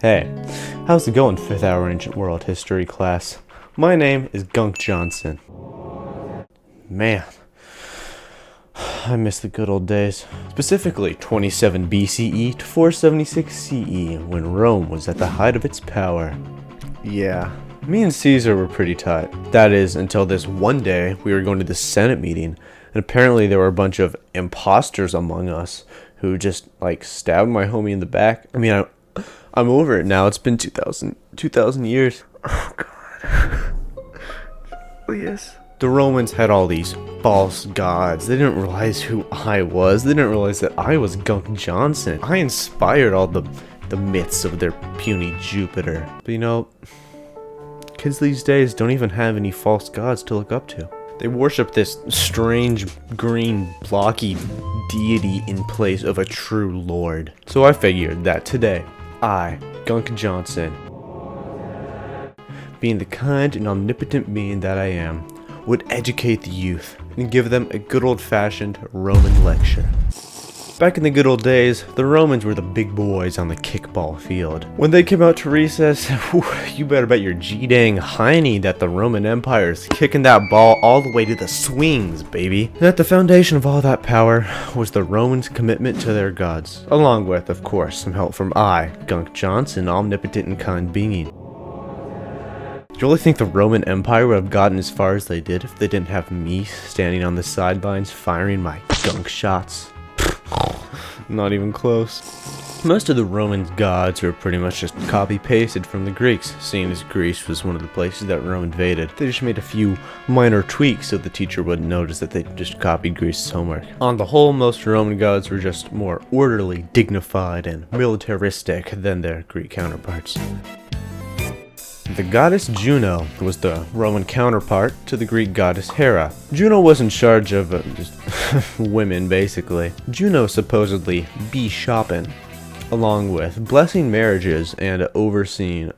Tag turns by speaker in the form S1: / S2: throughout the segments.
S1: Hey, how's it going, 5th hour ancient world history class? My name is Gunk Johnson. Man, I miss the good old days. Specifically 27 BCE to 476 CE, when Rome was at the height of its power. Yeah, me and Caesar were pretty tight. That is, until this one day we were going to the Senate meeting, and apparently there were a bunch of imposters among us who just, stabbed my homie in the back. I mean, I'm over it now. It's been 2,000 years. Oh, God. Oh, yes. The Romans had all these false gods. They didn't realize who I was. They didn't realize that I was Gunk Johnson. I inspired all the myths of their puny Jupiter. But kids these days don't even have any false gods to look up to. They worship this strange, green, blocky deity in place of a true lord. So I figured that today, I, Gunk Johnson, being the kind and omnipotent being that I am, would educate the youth and give them a good old-fashioned Roman lecture. Back in the good old days, the Romans were the big boys on the kickball field. When they came out to recess, you better bet your G-dang hiney that the Roman Empire is kicking that ball all the way to the swings, baby. And at the foundation of all that power was the Romans' commitment to their gods, along with, of course, some help from I, Gunk Johnson, omnipotent and kind being. Do you really think the Roman Empire would have gotten as far as they did if they didn't have me standing on the sidelines firing my gunk shots? Not even close. Most of the Roman gods were pretty much just copy-pasted from the Greeks, seeing as Greece was one of the places that Rome invaded. They just made a few minor tweaks so the teacher wouldn't notice that they just copied Greece's homework. On the whole, most Roman gods were just more orderly, dignified, and militaristic than their Greek counterparts. The goddess Juno was the Roman counterpart to the Greek goddess Hera. Juno was in charge of just women, basically. Juno supposedly be shopping, along with blessing marriages and overseeing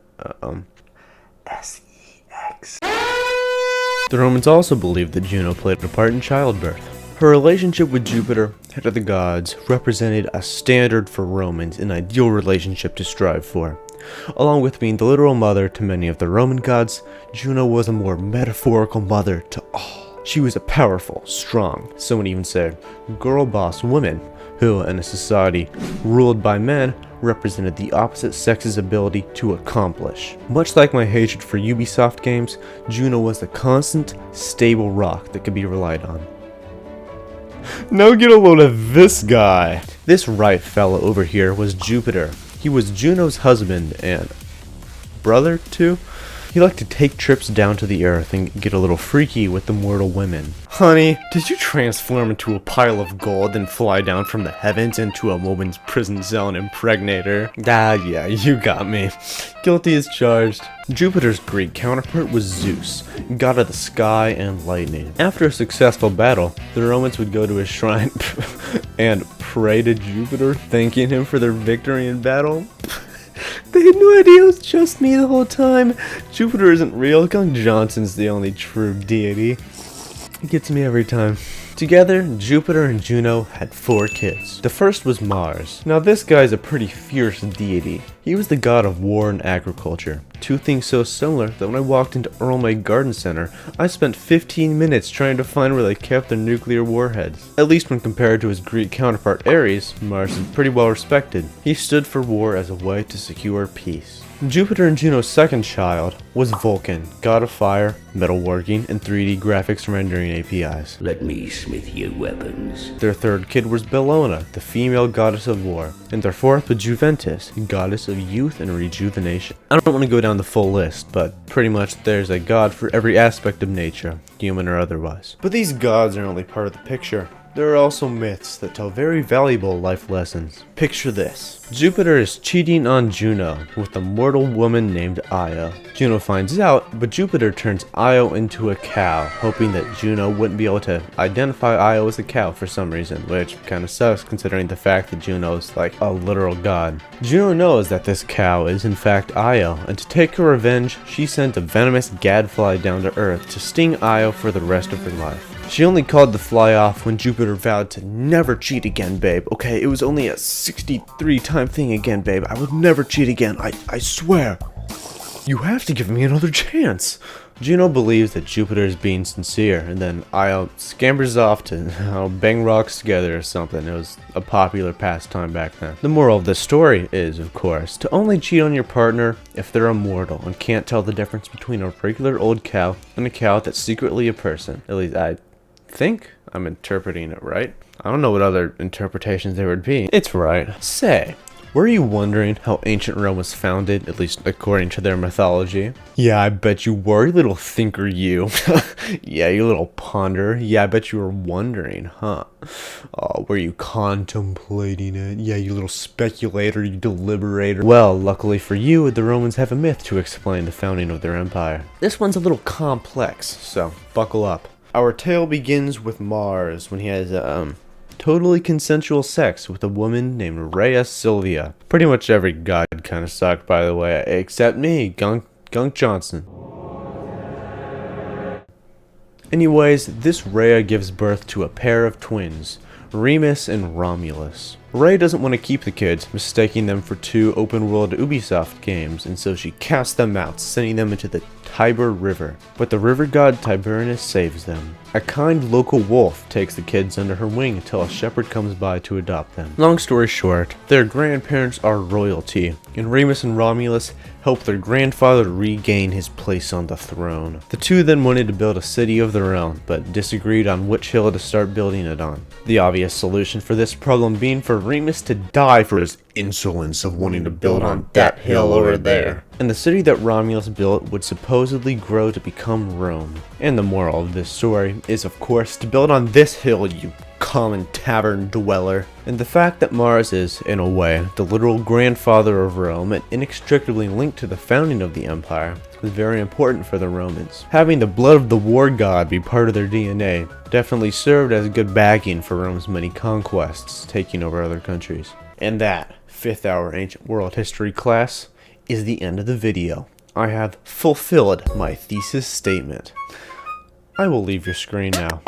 S1: sex. The Romans also believed that Juno played a part in childbirth. Her relationship with Jupiter, head of the gods, represented a standard for Romans, an ideal relationship to strive for. Along with being the literal mother to many of the Roman gods, Juno was a more metaphorical mother to all. She was a powerful, strong, some would even say, girl boss woman, who, in a society ruled by men, represented the opposite sex's ability to accomplish. Much like my hatred for Ubisoft games, Juno was the constant, stable rock that could be relied on. Now get a load of this guy! This right fella over here was Jupiter. He was Juno's husband and brother, too. He liked to take trips down to the earth and get a little freaky with the mortal women. Honey, did you transform into a pile of gold and fly down from the heavens into a woman's prison cell and impregnate her? Ah, yeah, you got me. Guilty as charged. Jupiter's Greek counterpart was Zeus, god of the sky and lightning. After a successful battle, the Romans would go to his shrine and pray to Jupiter, thanking him for their victory in battle. They had no idea it was just me the whole time. Jupiter isn't real. Gunk Johnson's the only true deity. It gets me every time. Together, Jupiter and Juno had 4 kids. The first was Mars. Now this guy's a pretty fierce deity. He was the god of war and agriculture. Two things so similar that when I walked into Earl May Garden Center, I spent 15 minutes trying to find where they kept their nuclear warheads. At least when compared to his Greek counterpart Ares, Mars is pretty well respected. He stood for war as a way to secure peace. Jupiter and Juno's second child was Vulcan, god of fire, metalworking, and 3D graphics rendering APIs.
S2: Let me smith you weapons.
S1: Their third kid was Bellona, the female goddess of war, and their fourth was Juventus, goddess of youth and rejuvenation. I don't want to go down the full list, but pretty much there's a god for every aspect of nature, human or otherwise. But these gods are only part of the picture. There are also myths that tell very valuable life lessons. Picture this. Jupiter is cheating on Juno with a mortal woman named Io. Juno finds out, but Jupiter turns Io into a cow, hoping that Juno wouldn't be able to identify Io as a cow for some reason, which kinda sucks considering the fact that Juno's like a literal god. Juno knows that this cow is in fact Io, and to take her revenge, she sent a venomous gadfly down to Earth to sting Io for the rest of her life. She only called the fly off when Jupiter vowed to never cheat again, babe. Okay, it was only a 63-time thing again, babe. I will never cheat again. I swear. You have to give me another chance. Juno believes that Jupiter is being sincere, and then Io scampers off to bang rocks together or something. It was a popular pastime back then. The moral of this story is, of course, to only cheat on your partner if they're immortal and can't tell the difference between a regular old cow and a cow that's secretly a person. At least I think I'm interpreting it right. I don't know what other interpretations there would be. It's right. Say, were you wondering how ancient Rome was founded, at least according to their mythology? Yeah, I bet you were, you little thinker, you. Yeah, you little ponderer. Yeah, I bet you were wondering, huh? Oh, were you contemplating it? Yeah, you little speculator, you deliberator. Well, luckily for you, the Romans have a myth to explain the founding of their empire. This one's a little complex, so buckle up. Our tale begins with Mars when he has, totally consensual sex with a woman named Rhea Silvia. Pretty much every god kind of sucked, by the way, except me, Gunk Johnson. Anyways, this Rhea gives birth to a pair of twins, Remus and Romulus. Rhea doesn't want to keep the kids, mistaking them for two open-world Ubisoft games, and so she casts them out, sending them into the Tiber River. But the river god Tiberinus saves them. A kind local wolf takes the kids under her wing until a shepherd comes by to adopt them. Long story short, their grandparents are royalty, and Remus and Romulus help their grandfather regain his place on the throne. The two then wanted to build a city of their own, but disagreed on which hill to start building it on. The obvious solution for this problem being for Remus to die for his insolence of wanting to build on that hill over there. And the city that Romulus built would supposedly grow to become Rome. And the moral of this story is, of course, to build on this hill, you common tavern dweller. And the fact that Mars is, in a way, the literal grandfather of Rome and inextricably linked to the founding of the empire was very important for the Romans. Having the blood of the war god be part of their DNA definitely served as good backing for Rome's many conquests, taking over other countries. And that, 5th hour ancient world history class, is the end of the video. I have fulfilled my thesis statement. I will leave your screen now.